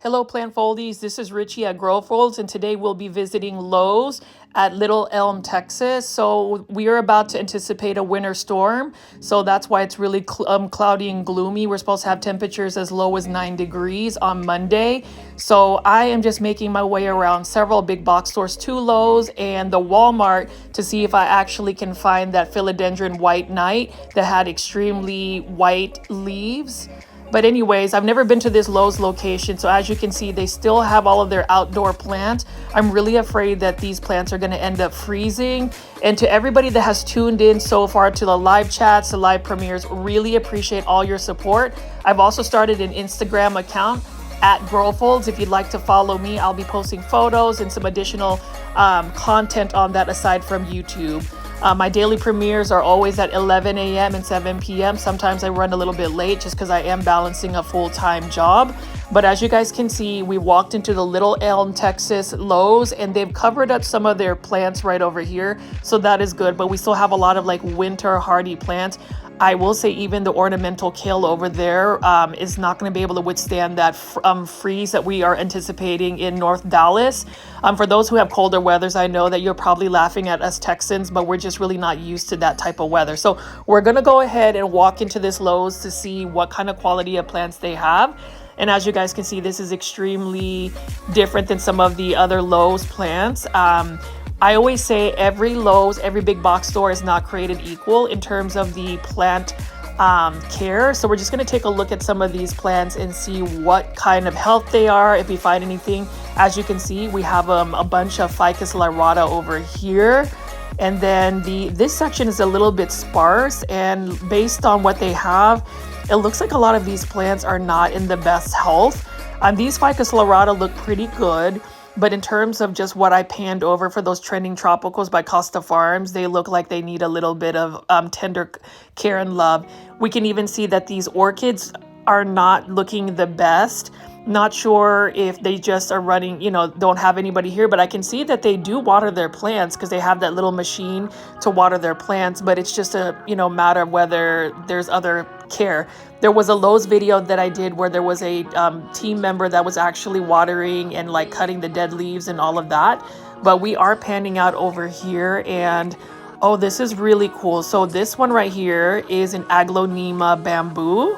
Hello, plant foldies. This is Richie at Grow Folds, and today we'll be visiting Lowe's at Little Elm, Texas. So we are about to anticipate a winter storm, so that's why it's really cloudy and gloomy. We're supposed to have temperatures as low as 9 degrees on Monday. So I am just making my way around several big box stores to Lowe's and the Walmart to see if I actually can find that Philodendron white knight that had extremely white leaves. But anyways, I've never been to this Lowe's location. So as you can see, they still have all of their outdoor plants. I'm really afraid that these plants are going to end up freezing. And to everybody that has tuned in so far to the live chats, the live premieres, really appreciate all your support. I've also started an Instagram account at Growfolds. If you'd like to follow me, I'll be posting photos and some additional content on that aside from YouTube. My daily premieres are always at 11 a.m. and 7 p.m. Sometimes I run a little bit late just because I am balancing a full-time job. But as you guys can see, we walked into the Little Elm, Texas Lowe's, and they've covered up some of their plants right over here. So that is good, but we still have a lot of like winter hardy plants. I will say even the ornamental kale over there is not going to be able to withstand that freeze that we are anticipating in North Dallas. For those who have colder weathers, I know that you're probably laughing at us Texans, but we're just really not used to that type of weather. So we're going to go ahead and walk into this Lowe's to see what kind of quality of plants they have. And as you guys can see, this is extremely different than some of the other Lowe's plants. I always say every Lowe's, every big box store is not created equal in terms of the plant care. So we're just going to take a look at some of these plants and see what kind of health they are, if we find anything. As you can see, we have a bunch of Ficus lyrata over here. And then this section is a little bit sparse, and based on what they have, it looks like a lot of these plants are not in the best health. These Ficus lyrata look pretty good. But in terms of just what I panned over for those trending tropicals by Costa Farms, they look like they need a little bit of tender care and love. We can even see that these orchids are not looking the best. Not sure if they just are running, don't have anybody here, but I can see that they do water their plants because they have that little machine to water their plants, but it's just a, matter of whether there's other care. There was a Lowe's video that I did where there was a team member that was actually watering and like cutting the dead leaves and all of that. But we are panning out over here, and oh, this is really cool. So this one right here is an Aglaonema bamboo.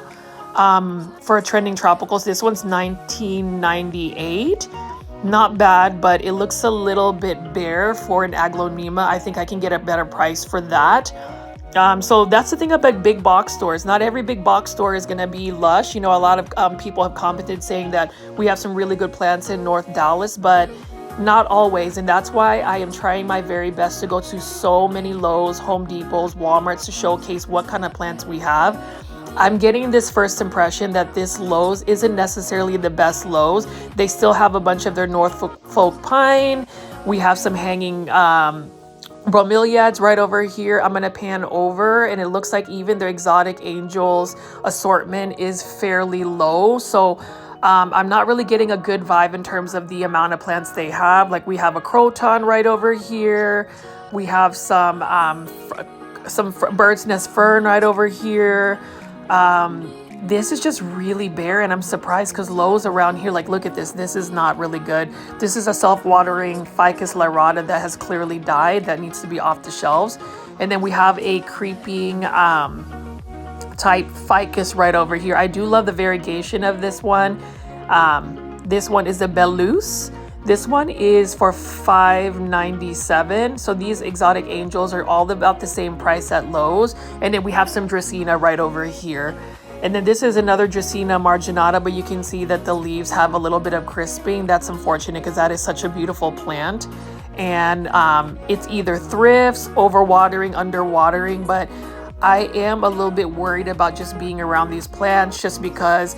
For trending tropicals, this one's 1998. Not bad, but it looks a little bit bare for an Aglaonema. I think I can get a better price for that. So that's the thing about big box stores. Not every big box store is going to be lush. A lot of people have commented saying that we have some really good plants in North Dallas, but not always. And that's why I am trying my very best to go to so many Lowe's, Home Depots, Walmarts to showcase what kind of plants we have. I'm getting this first impression that this Lowe's isn't necessarily the best Lowe's. They still have a bunch of their Norfolk pine. We have some hanging bromeliads right over here. I'm going to pan over, and it looks like even their exotic angels assortment is fairly low. So I'm not really getting a good vibe in terms of the amount of plants they have. Like we have a croton right over here. We have some bird's nest fern right over here. This is just really bare, and I'm surprised because Lowe's around here, like, look at this. This is not really good. This is a self-watering Ficus lyrata that has clearly died, that needs to be off the shelves. And then we have a creeping type ficus right over here. I do love the variegation of this one. This one is a Belus. This one is for $5.97. So these exotic angels are all about the same price at Lowe's. And then we have some Dracaena right over here. And then this is another Dracaena marginata, but you can see that the leaves have a little bit of crisping. That's unfortunate because that is such a beautiful plant. And it's either thrifts, overwatering, underwatering, but I am a little bit worried about just being around these plants just because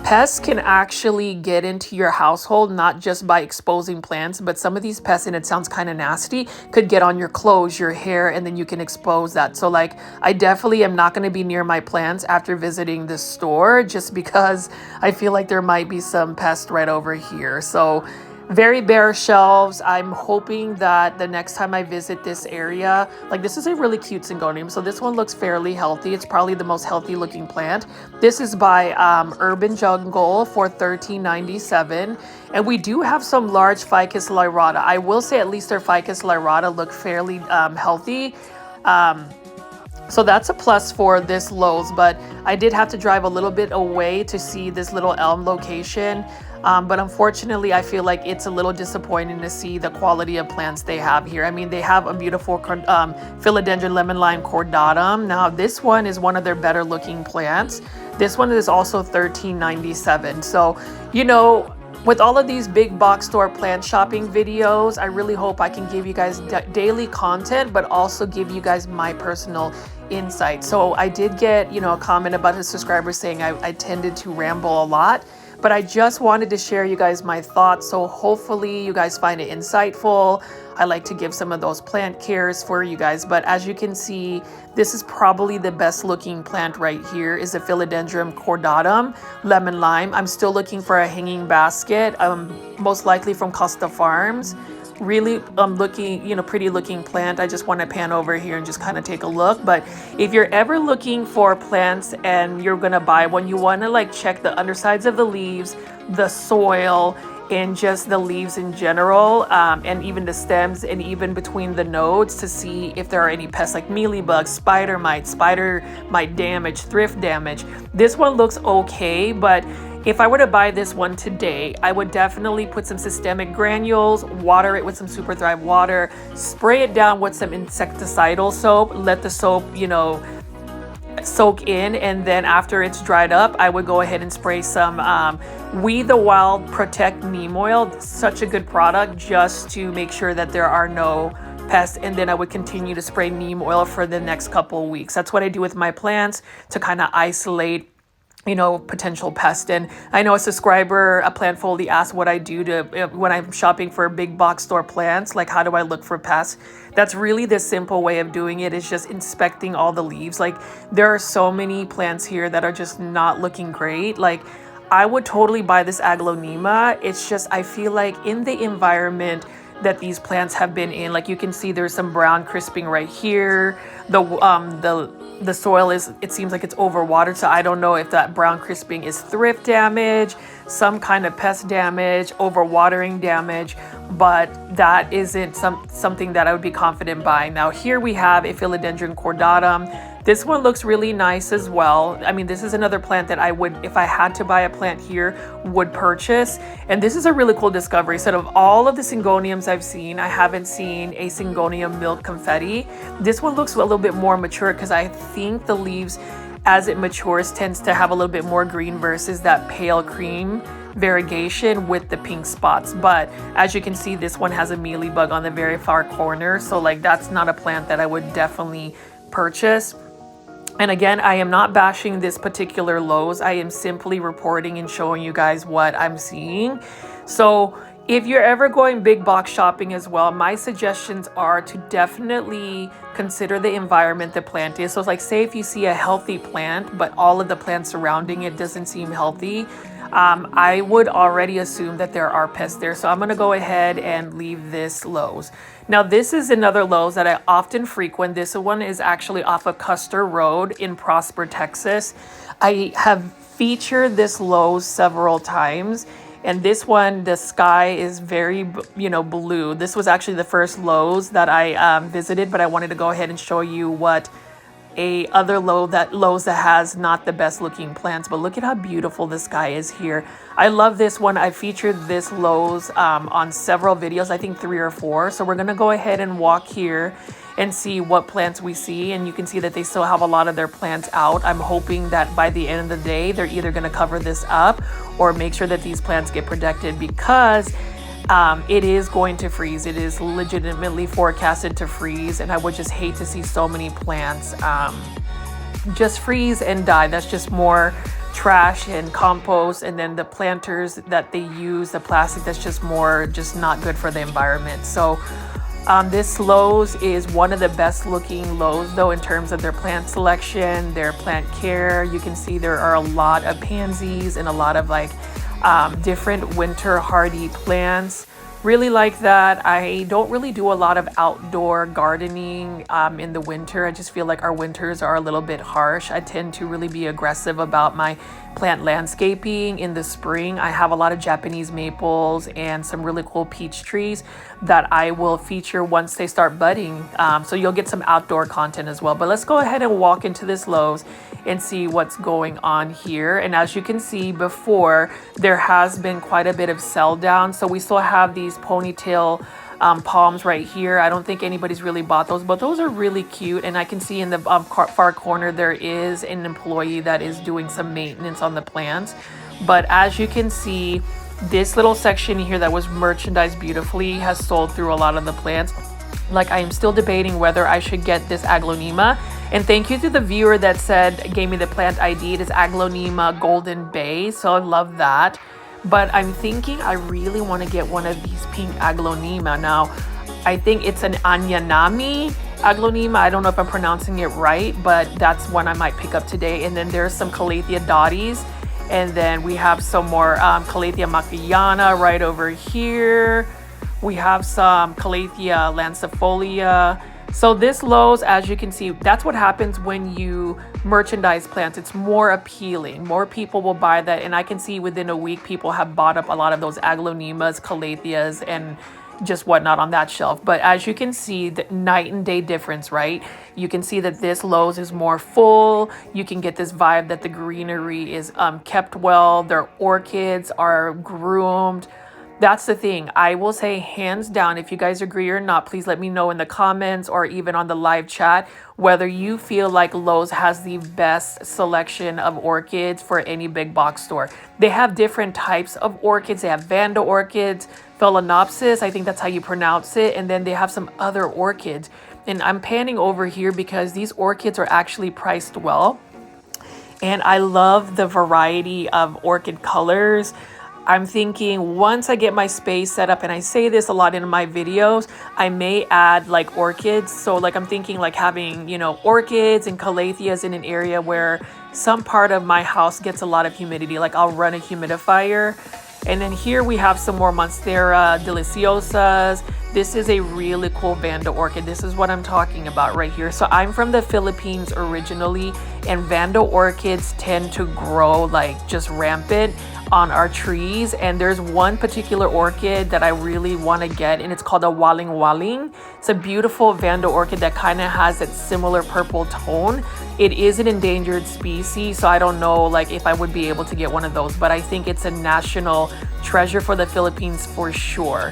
pests can actually get into your household, not just by exposing plants, but some of these pests, and it sounds kind of nasty, could get on your clothes, your hair, and then you can expose that. So like, I definitely am not going to be near my plants after visiting this store just because I feel like there might be some pest right over here. So Very bare shelves. I'm hoping that the next time I visit this area, like this is a really cute syngonium. So this one looks fairly healthy. It's probably the most healthy looking plant. This is by Urban Jungle for $13.97. And we do have some large Ficus lyrata. I will say at least their Ficus lyrata look fairly healthy. So that's a plus for this Lowe's, but I did have to drive a little bit away to see this little elm location. But unfortunately, I feel like it's a little disappointing to see the quality of plants they have here. I mean, they have a beautiful Philodendron lemon lime cordatum. Now, this one is one of their better looking plants. This one is also $13.97. So, you know, with all of these big box store plant shopping videos, I really hope I can give you guys daily content, but also give you guys my personal insight. So I did get, you know, a comment about his subscribers saying I tended to ramble a lot, but I just wanted to share you guys my thoughts. So hopefully you guys find it insightful. I like to give some of those plant cares for you guys, but as you can see, this is probably the best looking plant right here is a Philodendron cordatum lemon lime. I'm still looking for a hanging basket, most likely from Costa Farms. Really looking, you know, pretty looking plant. I just want to pan over here and just kind of take a look. But if you're ever looking for plants and you're gonna buy one, you want to like check the undersides of the leaves, the soil, and just the leaves in general, and even the stems and even between the nodes to see if there are any pests like mealybugs, spider mite damage, thrift damage. This one looks okay, but if I were to buy this one today, I would definitely put some systemic granules, water it with some Super Thrive water, spray it down with some insecticidal soap, let the soap, you know, soak in, and then after it's dried up, I would go ahead and spray some We the Wild Protect neem oil. Such a good product just to make sure that there are no pests, and then I would continue to spray neem oil for the next couple of weeks. That's what I do with my plants to kind of isolate, you know, potential pest. And I know a subscriber, a plant foldy, asked what I do to when I'm shopping for big box store plants, like how do I look for pests? That's really the simple way of doing it, is just inspecting all the leaves. Like there are so many plants here that are just not looking great. Like I would totally buy this aglaonema. It's just, I feel like in the environment that these plants have been in, like you can see there's some brown crisping right here. The soil is, it seems like it's overwatered, so I don't know if that brown crisping is thrift damage, some kind of pest damage, overwatering damage, but that isn't something that I would be confident buying. Now here we have a Philodendron cordatum. This one looks really nice as well. I mean, this is another plant that I would, if I had to buy a plant here, would purchase. And this is a really cool discovery. So of all of the syngoniums I've seen, I haven't seen a syngonium milk confetti. This one looks a little bit more mature because I think the leaves, as it matures, tends to have a little bit more green versus that pale cream variegation with the pink spots. But as you can see, this one has a mealybug on the very far corner. So like that's not a plant that I would definitely purchase. And again, I am not bashing this particular Lowe's. I am simply reporting and showing you guys what I'm seeing. So if you're ever going big box shopping as well, my suggestions are to definitely consider the environment the plant is. So it's like, say if you see a healthy plant, but all of the plants surrounding it doesn't seem healthy, I would already assume that there are pests there. So I'm gonna go ahead and leave this Lowe's. Now this is another Lowe's that I often frequent. This one is actually off of Custer Road in Prosper, Texas. I have featured this Lowe's several times. And this one, the sky is very, you know, blue. This was actually the first Lowe's that I visited, but I wanted to go ahead and show you what other Lowe's that has not the best looking plants. But look at how beautiful the sky is here. I love this one. I featured this Lowe's on several videos, I think 3 or 4. So we're gonna go ahead and walk here and see what plants we see. And you can see that they still have a lot of their plants out. I'm hoping that by the end of the day, they're either gonna cover this up or make sure that these plants get protected, because it is going to freeze. It is legitimately forecasted to freeze, and I would just hate to see so many plants just freeze and die. That's just more trash and compost, and then the planters that they use, the plastic, that's just not good for the environment. So this Lowe's is one of the best looking Lowe's though in terms of their plant selection, their plant care. You can see there are a lot of pansies and a lot of like different winter hardy plants. Really like that. I don't really do a lot of outdoor gardening in the winter. I just feel like our winters are a little bit harsh. I tend to really be aggressive about my plant landscaping in the spring. I have a lot of Japanese maples and some really cool peach trees that I will feature once they start budding. So you'll get some outdoor content as well. But let's go ahead and walk into this Lowe's and see what's going on here. And as you can see before, there has been quite a bit of sell down. So we still have these ponytail palms right here. I don't think anybody's really bought those, but those are really cute. And I can see in the far corner there is an employee that is doing some maintenance on the plants. But as you can see, this little section here that was merchandised beautifully has sold through a lot of the plants. Like, I am still debating whether I should get this aglaonema. And thank you to the viewer that gave me the plant ID. It is aglaonema golden bay, so I love that. But I'm thinking I really want to get one of these pink aglaonema. Now, I think it's an Anyanami aglaonema. I don't know if I'm pronouncing it right, but that's one I might pick up today. And then there's some Calathea dotties. And then we have some more Calathea macayana right over here. We have some Calathea lancifolia. So this Lowe's, as you can see, that's what happens when you merchandise plants. It's more appealing. More people will buy that. And I can see within a week, people have bought up a lot of those aglaonemas, Calatheas, and just whatnot on that shelf. But as you can see, the night and day difference, right? You can see that this Lowe's is more full. You can get this vibe that the greenery is kept well. Their orchids are groomed. That's the thing. I will say hands down, if you guys agree or not, please let me know in the comments or even on the live chat whether you feel like Lowe's has the best selection of orchids for any big box store. They have different types of orchids. They have Vanda orchids, Phalaenopsis, I think that's how you pronounce it. And then they have some other orchids. And I'm panning over here because these orchids are actually priced well. And I love the variety of orchid colors. I'm thinking once I get my space set up, and I say this a lot in my videos, I may add like orchids. So like I'm thinking like having, you know, orchids and calatheas in an area where some part of my house gets a lot of humidity. Like I'll run a humidifier. And then here we have some more Monstera deliciosas. This is a really cool Vanda orchid. This is what I'm talking about right here. So I'm from the Philippines originally, and Vanda orchids tend to grow like just rampant on our trees. And there's one particular orchid that I really want to get, and it's called a waling waling. It's a beautiful Vanda orchid that kind of has that similar purple tone. It is an endangered species, so I don't know like if I would be able to get one of those, but I think it's a national treasure for the Philippines for sure.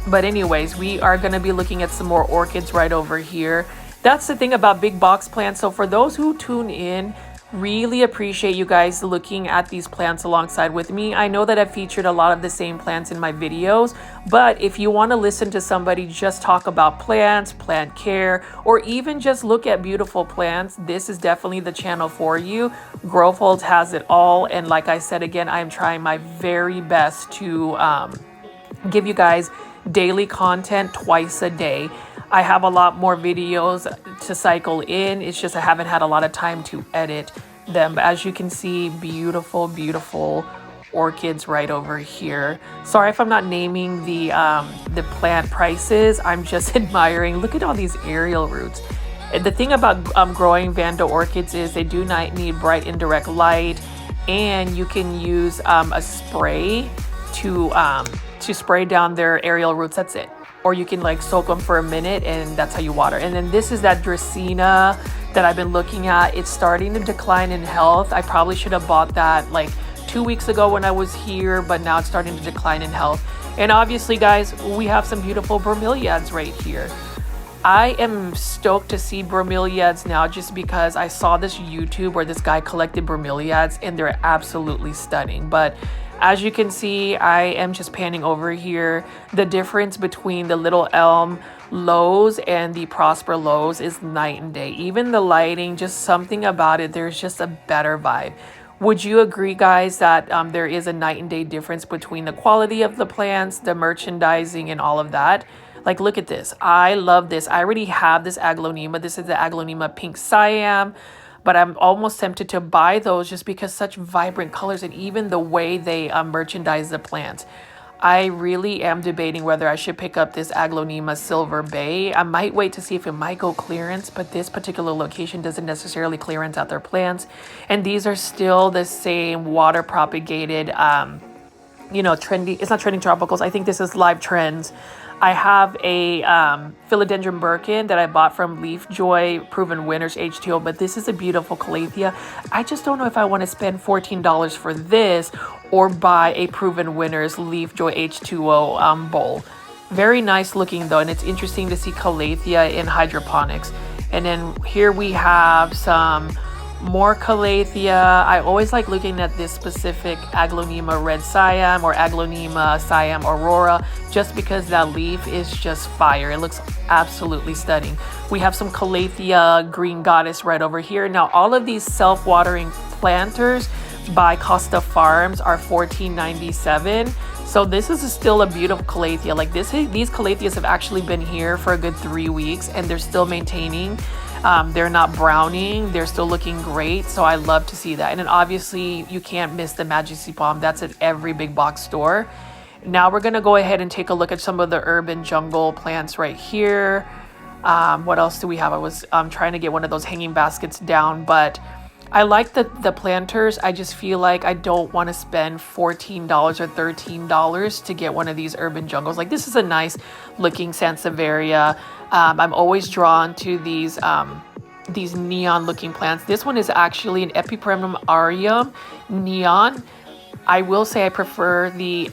But anyways, we are going to be looking at some more orchids right over here. That's the thing about big box plants. So for those who tune in, really appreciate you guys looking at these plants alongside with me. I know that I've featured a lot of the same plants in my videos, but if you want to listen to somebody just talk about plants, plant care, or even just look at beautiful plants, this is definitely the channel for you. Growfolds has it all. And like I said, again, I am trying my very best to give you guys daily content twice a day. I have a lot more videos to cycle in. It's just I haven't had a lot of time to edit them. But as you can see, beautiful, beautiful orchids right over here. Sorry if I'm not naming the plant prices. I'm just admiring. Look at all these aerial roots. And the thing about growing Vanda orchids is they do not need bright indirect light, and you can use a spray to spray down their aerial roots. That's it. Or you can like soak them for a minute, and that's how you water. And then this is that Dracaena that I've been looking at. It's starting to decline in health. I probably should have bought that like 2 weeks ago when I was here, but now it's starting to decline in health. And obviously, guys, we have some beautiful bromeliads right here. I am stoked to see bromeliads now just because I saw this YouTube where this guy collected bromeliads, and they're absolutely stunning. But as you can see, I am just panning over here. The difference between the Little Elm Lowe's and the Prosper Lowe's is night and day. Even the lighting, just something about it, there's just a better vibe. Would you agree, guys, that there is a night and day difference between the quality of the plants, the merchandising, and all of that? Like, look at this. I love this. I already have this aglaonema. This is the aglaonema pink Siam. But I'm almost tempted to buy those just because such vibrant colors, and even the way they merchandise the plants. I really am debating whether I should pick up this Aglaonema Silver Bay. I might wait to see if it might go clearance, but this particular location doesn't necessarily clearance out their plants. And these are still the same water propagated, trendy. It's not trending tropicals. I think this is live trends. I have a Philodendron Birkin that I bought from Leaf Joy Proven Winners H2O, but this is a beautiful calathea. I just don't know if I want to spend $14 for this or buy a Proven Winners Leaf Joy H2O bowl. Very nice looking though, and it's interesting to see calathea in hydroponics. And then here we have some more calathea. I always like looking at this specific Aglaonema Red Siam or Aglaonema Siam Aurora, just because that leaf is just fire. It looks absolutely stunning. We have some Calathea Green Goddess right over here. Now, all of these self-watering planters by Costa Farms are $14.97. So this is still a beautiful calathea. Like these calatheas have actually been here for a good 3 weeks and they're still maintaining. They're not browning. They're still looking great. So I love to see that. And then obviously you can't miss the Majesty Palm. That's at every big box store. Now we're going to go ahead and take a look at some of the urban jungle plants right here. What else do we have? I was trying to get one of those hanging baskets down, but I like the planters. I just feel like I don't want to spend $14 or $13 to get one of these urban jungles. Like this is a nice looking Sansevieria. I'm always drawn to these neon looking plants. This one is actually an Epipremnum aureum neon. I will say I prefer the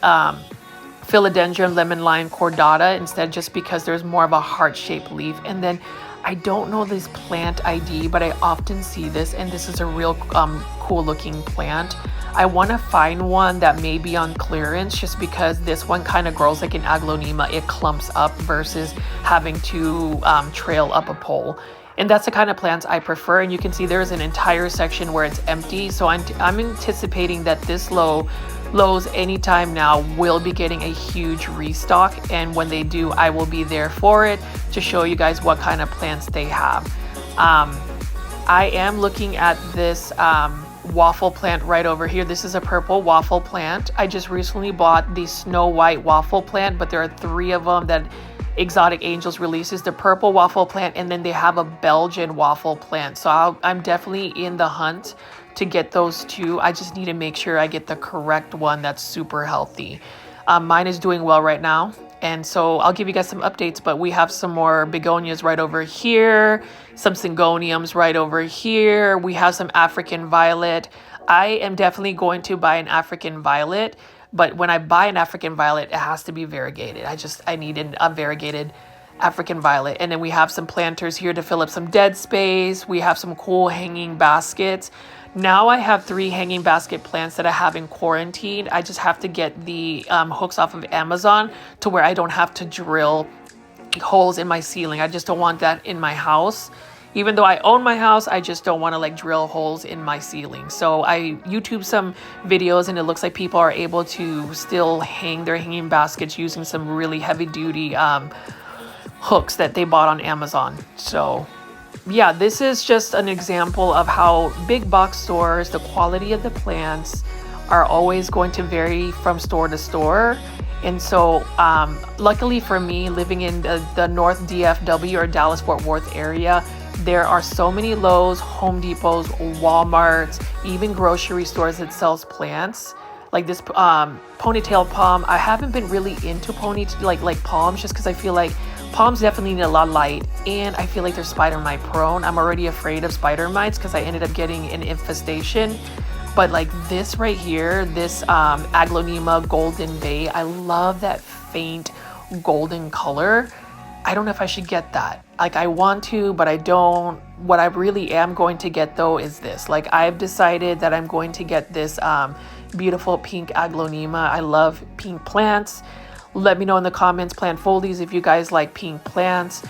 Philodendron lemon lime cordata instead, just because there's more of a heart-shaped leaf. And then I don't know this plant ID, but I often see this, and this is a real cool looking plant. I want to find one that may be on clearance, just because this one kind of grows like an Aglaonema. It clumps up versus having to trail up a pole. And that's the kind of plants I prefer. And you can see there's an entire section where it's empty. So I'm anticipating that this Lowe's anytime now will be getting a huge restock, and when they do, I will be there for it to show you guys what kind of plants they have. I am looking at this waffle plant right over here. This is a purple waffle plant. I just recently bought the Snow White waffle plant, but there are 3 of them that Exotic Angels releases. The purple waffle plant, and then they have a Belgian waffle plant. So I'm definitely in the hunt to get those 2. I just need to make sure I get the correct one that's super healthy. Mine is doing well right now, and so I'll give you guys some updates. But we have some more begonias right over here, some syngoniums right over here. We have some African violet. I am definitely going to buy an African violet, but when I buy an African violet, it has to be variegated. I need a variegated African violet. And then we have some planters here to fill up some dead space. We have some cool hanging baskets. Now I have 3 hanging basket plants that I have in quarantine. I just have to get the hooks off of Amazon to where I don't have to drill holes in my ceiling. I just don't want that in my house. Even though I own my house, I just don't want to like drill holes in my ceiling. So I YouTube some videos, and it looks like people are able to still hang their hanging baskets using some really heavy duty hooks that they bought on Amazon. So yeah, this is just an example of how big box stores, the quality of the plants are always going to vary from store to store. And so luckily for me, living in the North DFW or Dallas Fort Worth area, there are so many Lowe's, Home Depots, Walmarts, even grocery stores that sells plants. Like this ponytail palm. I haven't been really into like palms, just because I feel like palms definitely need a lot of light, and I feel like they're spider mite prone. I'm already afraid of spider mites because I ended up getting an infestation. But like this right here, this Aglaonema Golden Bay, I love that faint golden color. I don't know if I should get that. Like I want to, but I don't. What I really am going to get though is this. Like I've decided that I'm going to get this beautiful pink Aglaonema. I love pink plants. Let me know in the comments, plant foldies, if you guys like pink plants.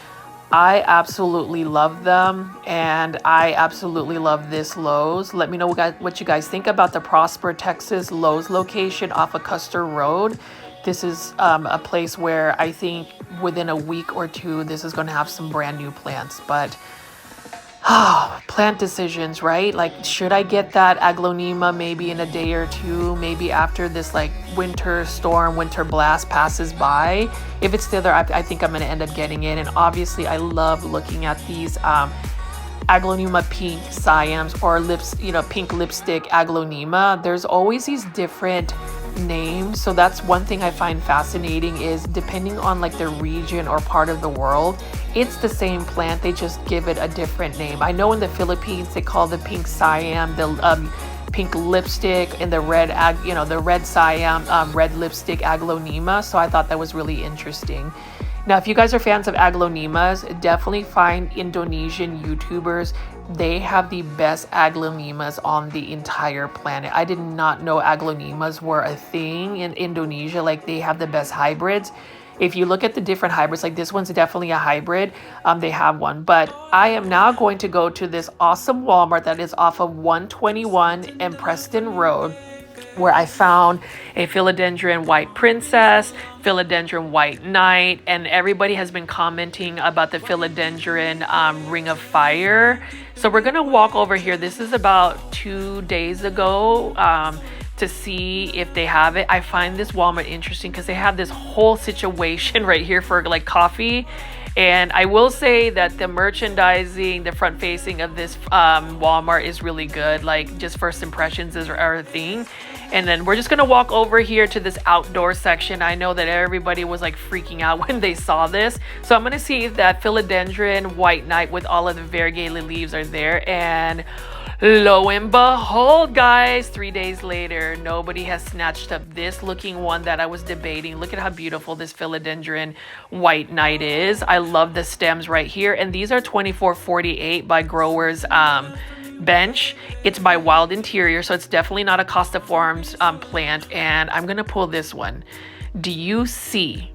I absolutely love them, and I absolutely love this Lowe's. Let me know what you guys think about the Prosper, Texas Lowe's location off of Custer Road. This is a place where I think within a week or 2, this is going to have some brand new plants. But Plant decisions, right? Like, should I get that aglaonema maybe in a day or two, maybe after this like winter storm, winter blast passes by? If it's still there, I think I'm going to end up getting it. And obviously I love looking at these aglaonema pink siams, or lips, you know, pink lipstick aglaonema. There's always these different names, so that's one thing I find fascinating, is depending on like the region or part of the world, it's the same plant, they just give it a different name. I know in the Philippines they call the pink siam the pink lipstick, and the red the red siam red lipstick aglaonema. So I thought that was really interesting. Now, if you guys are fans of aglaonemas, definitely find Indonesian YouTubers. They have the best aglaonemas on the entire planet. I did not know aglaonemas were a thing in Indonesia. Like, they have the best hybrids. If you look at the different hybrids, like this one's definitely a hybrid. They have one. But I am now going to go to this awesome Walmart that is off of 121 and Preston Road, where I found a Philodendron White Princess, Philodendron White Knight, and everybody has been commenting about the Philodendron Ring of Fire. So we're gonna walk over here. This is about 2 days ago to see if they have it. I find this Walmart interesting because they have this whole situation right here for like coffee. And I will say that the merchandising, the front facing of this Walmart is really good. Like, just first impressions are a thing. And then we're just gonna walk over here to this outdoor section. I know that everybody was like freaking out when they saw this. So I'm gonna see if that Philodendron White Knight with all of the variegated leaves are there. And lo and behold, guys, 3 days later, nobody has snatched up this looking one that I was debating. Look at how beautiful this Philodendron White Knight is. I love the stems right here. And these are 2448 by Growers Bench. It's by Wild Interior, so it's definitely not a Costa Farms plant. And I'm gonna pull this one. Do you see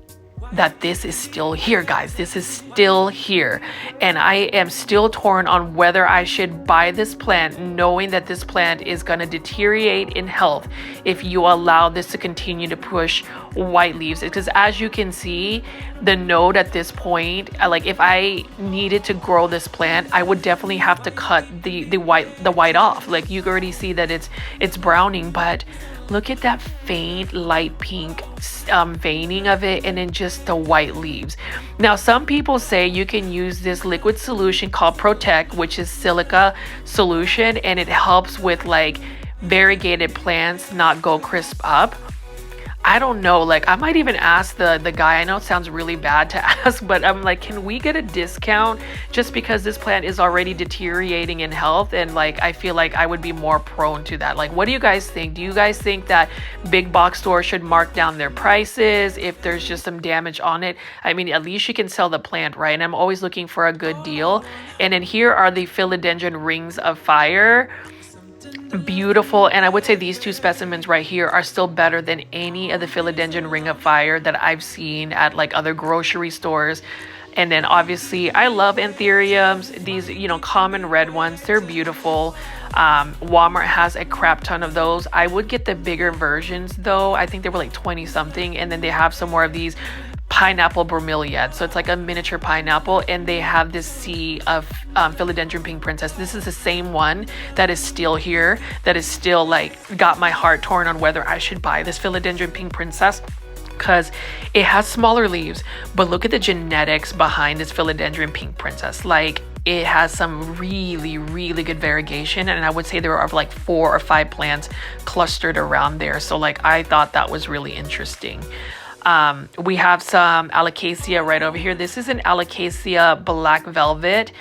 that this is still here, guys? This is still here, and I am still torn on whether I should buy this plant, knowing that this plant is going to deteriorate in health if you allow this to continue to push white leaves. Because as you can see, the node at this point, like if I needed to grow this plant, I would definitely have to cut the white off. Like, you already see that it's browning, but look at that faint light pink veining of it, and then just the white leaves. Now, some people say you can use this liquid solution called Protect, which is silica solution, and it helps with like variegated plants not go crisp up. I don't know, like I might even ask the guy. I know it sounds really bad to ask, but I'm like, can we get a discount just because this plant is already deteriorating in health? And like, I feel like I would be more prone to that. Like, what do you guys think? Do you guys think that big box stores should mark down their prices if there's just some damage on it? I mean, at least you can sell the plant, right? And I'm always looking for a good deal. And then here are the Philodendron Rings of Fire. Beautiful. And I would say these two specimens right here are still better than any of the Philodendron Ring of Fire that I've seen at like other grocery stores. And then obviously I love anthuriums, these, you know, common red ones. They're beautiful. Walmart has a crap ton of those. I would get the bigger versions though. I think they were like 20 something. And then they have some more of these pineapple bromeliad, so it's like a miniature pineapple, and they have this sea of Philodendron Pink Princess. This is the same one that is still here, that is still like got my heart torn on whether I should buy this Philodendron Pink Princess, because it has smaller leaves, but look at the genetics behind this Philodendron Pink Princess. Like, it has some really, really good variegation, and I would say there are like 4 or 5 plants clustered around there. So like, I thought that was really interesting. We have some Alocasia right over here. This is an Alocasia Black Velvet.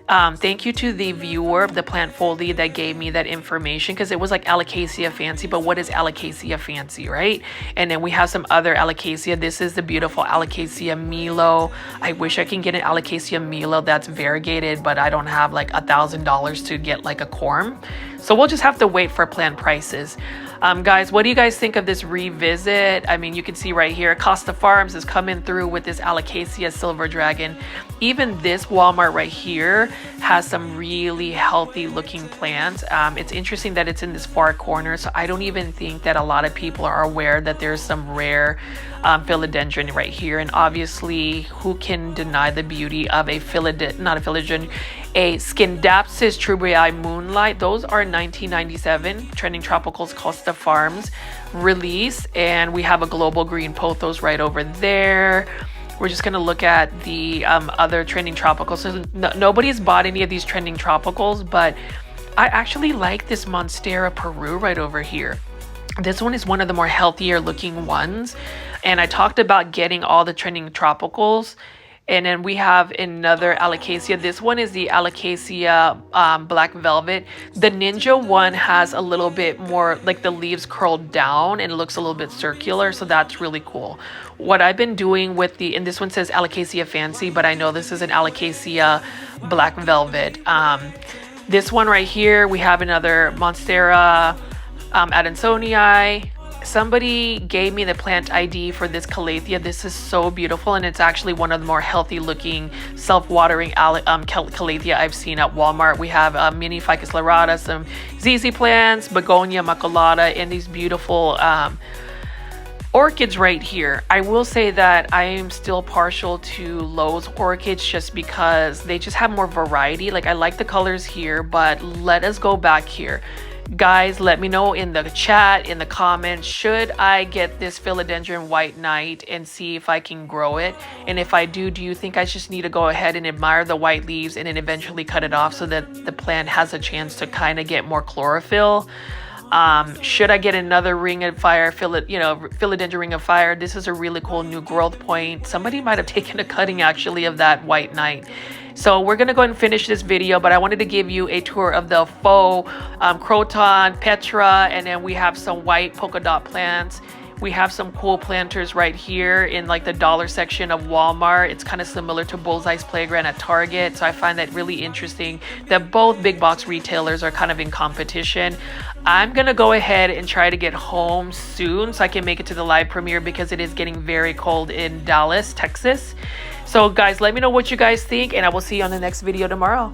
Thank you to the viewer of the plant foldie that gave me that information, because it was like Alocasia Fancy, but what is Alocasia Fancy, right? And then we have some other Alocasia. This is the beautiful Alocasia Milo. I wish I can get an Alocasia Milo that's variegated, but I don't have like $1,000 to get like a corm. So we'll just have to wait for plant prices. Guys, what do you guys think of this revisit? I mean, you can see right here, Costa Farms is coming through with this Alocasia Silver Dragon. Even this Walmart right here has some really healthy looking plants. It's interesting that it's in this far corner, so I don't even think that a lot of people are aware that there's some rare philodendron right here. And obviously, who can deny the beauty of a philodendron, not a philodendron, a Scindapsus trubii moonlight. Those are 1997 trending tropicals Costa Farms release, and we have a global green pothos right over there. We're just gonna look at the other trending tropicals. So nobody's bought any of these trending tropicals, but I actually like this Monstera Peru right over here. This one is one of the more healthier looking ones, and I talked about getting all the trending tropicals. And then we have another Alocasia. This one is the Alocasia Black Velvet. The Ninja one has a little bit more, like the leaves curled down and it looks a little bit circular. So that's really cool. What I've been doing with the, and this one says Alocasia Fancy, but I know this is an Alocasia Black Velvet. This one right here, we have another Monstera Adansonii. Somebody gave me the plant ID for this calathea. This is so beautiful, and it's actually one of the more healthy looking self-watering calathea I've seen at Walmart. We have mini Ficus lyrata, some ZZ plants, begonia maculata, and these beautiful orchids right here. I will say that I am still partial to Lowe's orchids just because they just have more variety. Like, I like the colors here, but let us go back here. Guys, let me know in the chat, in the comments, should I get this Philodendron White Knight and see if I can grow it? And if I do you think I just need to go ahead and admire the white leaves and then eventually cut it off so that the plant has a chance to kind of get more chlorophyll? Should I get another Ring of Fire, Philodendron Ring of Fire? This is a really cool new growth point. Somebody might have taken a cutting actually of that White Knight. So we're gonna go ahead and finish this video, but I wanted to give you a tour of the faux Croton, Petra, and then we have some white polka dot plants. We have some cool planters right here in like the dollar section of Walmart. It's kind of similar to Bullseye's Playground at Target. So I find that really interesting that both big box retailers are kind of in competition. I'm going to go ahead and try to get home soon so I can make it to the live premiere because it is getting very cold in Dallas, Texas. So guys, let me know what you guys think, and I will see you on the next video tomorrow.